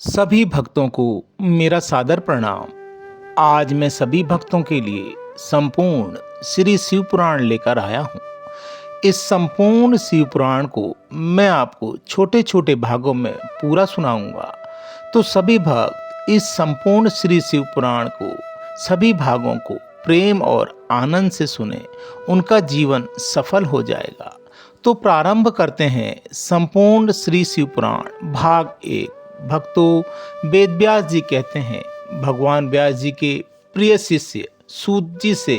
सभी भक्तों को मेरा सादर प्रणाम। आज मैं सभी भक्तों के लिए संपूर्ण श्री शिव पुराण लेकर आया हूँ। इस संपूर्ण शिव पुराण को मैं आपको छोटे छोटे भागों में पूरा सुनाऊंगा। तो सभी भक्त इस संपूर्ण श्री शिव पुराण को सभी भागों को प्रेम और आनंद से सुने, उनका जीवन सफल हो जाएगा। तो प्रारंभ करते हैं संपूर्ण श्री शिव पुराण भाग 1। भक्तों, वेद व्यास जी कहते हैं, भगवान व्यास जी के प्रिय शिष्य सूत जी से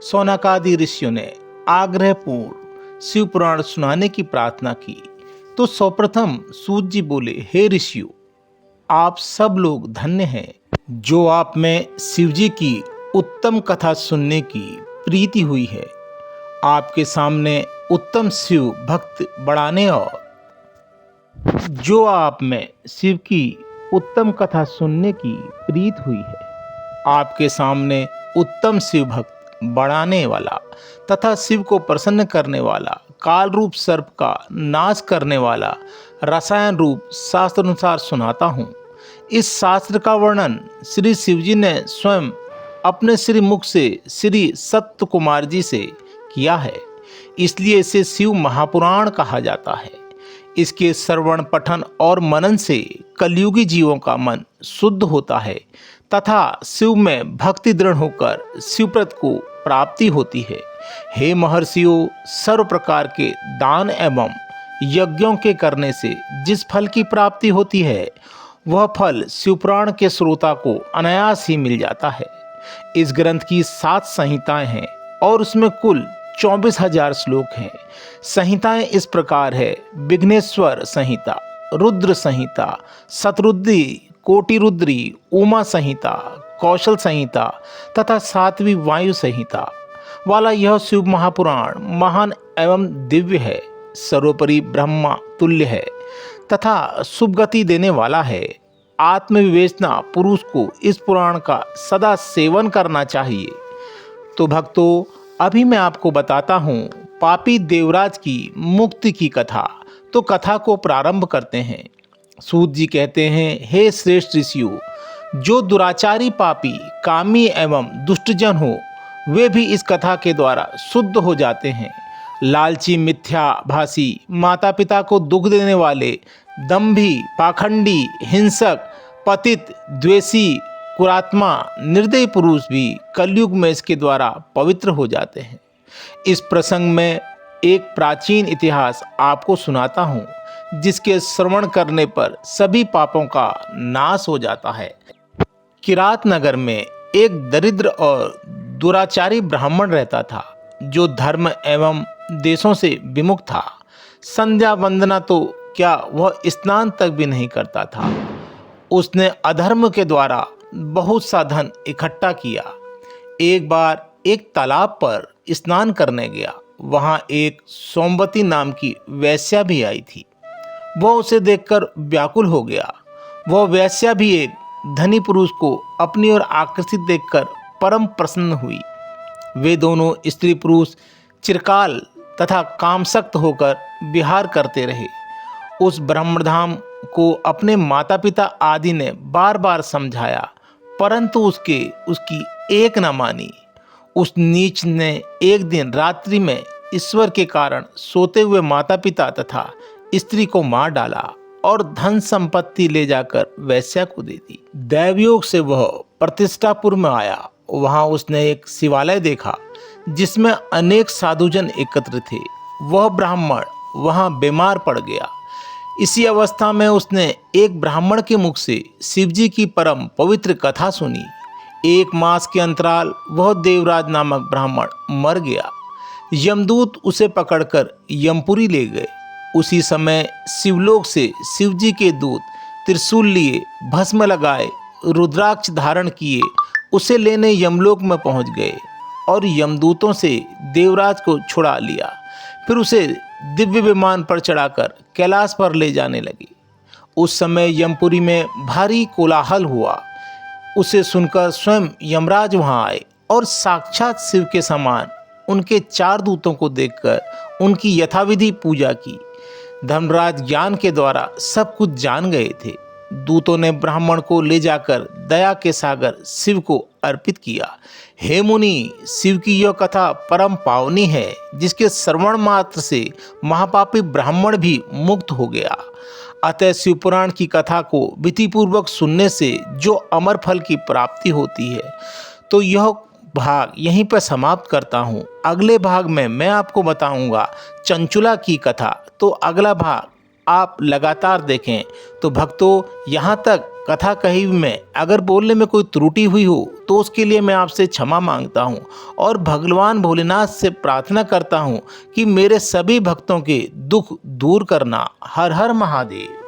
सौनकादि ऋषियों ने आग्रहपूर्ण शिव पुराण सुनाने की प्रार्थना की। तो सर्वप्रथम सूत जी बोले, हे ऋषियों, आप सब लोग धन्य हैं जो आप में शिव जी की उत्तम कथा सुनने की प्रीति हुई है। आपके सामने उत्तम शिव भक्त बढ़ाने और जो आप में शिव की उत्तम कथा सुनने की प्रीत हुई है, आपके सामने उत्तम शिव भक्त बढ़ाने वाला तथा शिव को प्रसन्न करने वाला, काल रूप सर्प का नाश करने वाला रसायन रूप शास्त्र अनुसार सुनाता हूँ। इस शास्त्र का वर्णन श्री शिव जी ने स्वयं अपने श्री मुख से श्री सत्य कुमार जी से किया है, इसलिए इसे शिव महापुराण कहा जाता है। इसके श्रवण, पठन और मनन से कलयुगी जीवों का मन शुद्ध होता है तथा शिव में भक्ति दृढ़ होकर शिवप्रत को प्राप्ति होती है। हे महर्षियों, सर्व प्रकार के दान एवं यज्ञों के करने से जिस फल की प्राप्ति होती है, वह फल शिवपुराण के श्रोता को अनायास ही मिल जाता है। इस ग्रंथ की 7 संहिताएं हैं और उसमें कुल 24,000 श्लोक हैं। संहिताएं इस प्रकार है: विघ्नेश्वर संहिता, रुद्र संहिता, शतरुद्री, कोटिरुद्री, उमा संहिता, कौशल संहिता तथा 7वीं वायु संहिता वाला यह शिव महापुराण महान एवं दिव्य है, सर्वोपरि ब्रह्मा तुल्य है तथा शुभ गति देने वाला है। आत्मविवेचना पुरुष को इस पुराण का सदा सेवन करना चाहिए। तो भक्तों, अभी मैं आपको बताता हूँ पापी देवराज की मुक्ति की कथा। तो कथा को प्रारंभ करते हैं। सूत जी कहते हैं, हे श्रेष्ठ ऋषियों, जो दुराचारी, पापी, कामी एवं दुष्टजन हो, वे भी इस कथा के द्वारा शुद्ध हो जाते हैं। लालची, मिथ्याभाषी, माता पिता को दुख देने वाले, दंभी, पाखंडी, हिंसक, पतित, द्वेषी, कुरात्मा, निर्दयी पुरुष भी कलयुग में इसके द्वारा पवित्र हो जाते हैं। इस प्रसंग में एक प्राचीन इतिहास आपको सुनाता हूँ, जिसके श्रवण करने पर सभी पापों का नाश हो जाता है। किरात नगर में एक दरिद्र और दुराचारी ब्राह्मण रहता था, जो धर्म एवं देशों से विमुख था। संध्या वंदना तो क्या, वह स्नान तक भी नहीं करता था। उसने अधर्म के द्वारा बहुत सा धन इकट्ठा किया। एक बार एक तालाब पर स्नान करने गया। वहां एक सोमवती नाम की वेश्या भी आई थी। वह उसे देखकर व्याकुल हो गया। वह वेश्या भी एक धनी पुरुष को अपनी ओर आकर्षित देखकर परम प्रसन्न हुई। वे दोनों स्त्री पुरुष चिरकाल तथा कामसक्त होकर विहार करते रहे। उस ब्रह्मधाम को अपने माता पिता आदि ने बार बार समझाया, परंतु उसकी एक न मानी। उस नीच ने एक दिन रात्रि में ईश्वर के कारण सोते हुए माता पिता तथा स्त्री को मार डाला और धन संपत्ति ले जाकर वेश्या को दे दी। दैवयोग से वह प्रतिष्ठापुर में आया। वहां उसने एक शिवालय देखा, जिसमें अनेक साधुजन एकत्र थे। वह ब्राह्मण वहां बीमार पड़ गया। इसी अवस्था में उसने एक ब्राह्मण के मुख से शिवजी की परम पवित्र कथा सुनी। 1 मास के अंतराल वह देवराज नामक ब्राह्मण मर गया। यमदूत उसे पकड़कर यमपुरी ले गए। उसी समय शिवलोक से शिवजी के दूत त्रिशूल लिए, भस्म लगाए, रुद्राक्ष धारण किए, उसे लेने यमलोक में पहुंच गए और यमदूतों से देवराज को छुड़ा लिया। फिर उसे दिव्य विमान पर चढ़ाकर कैलाश पर ले जाने लगे। उस समय यमपुरी में भारी कोलाहल हुआ। उसे सुनकर स्वयं यमराज वहां आए और साक्षात शिव के समान उनके 4 दूतों को देखकर उनकी यथाविधि पूजा की। धर्मराज ज्ञान के द्वारा सब कुछ जान गए थे। दूतों ने ब्राह्मण को ले जाकर दया के सागर शिव को अर्पित किया। हे मुनि, शिव की यह कथा परम पावनी है, जिसके श्रवण मात्र से महापापी ब्राह्मण भी मुक्त हो गया। अतः शिवपुराण की कथा को विधिपूर्वक सुनने से जो अमर फल की प्राप्ति होती है। तो यह भाग यहीं पर समाप्त करता हूँ। अगले भाग में मैं आपको बताऊंगा चंचुला की कथा। तो अगला भाग आप लगातार देखें। तो भक्तों, यहाँ तक कथा कही में अगर बोलने में कोई त्रुटि हुई हो तो उसके लिए मैं आपसे क्षमा मांगता हूँ और भगवान भोलेनाथ से प्रार्थना करता हूँ कि मेरे सभी भक्तों के दुख दूर करना। हर हर महादेव।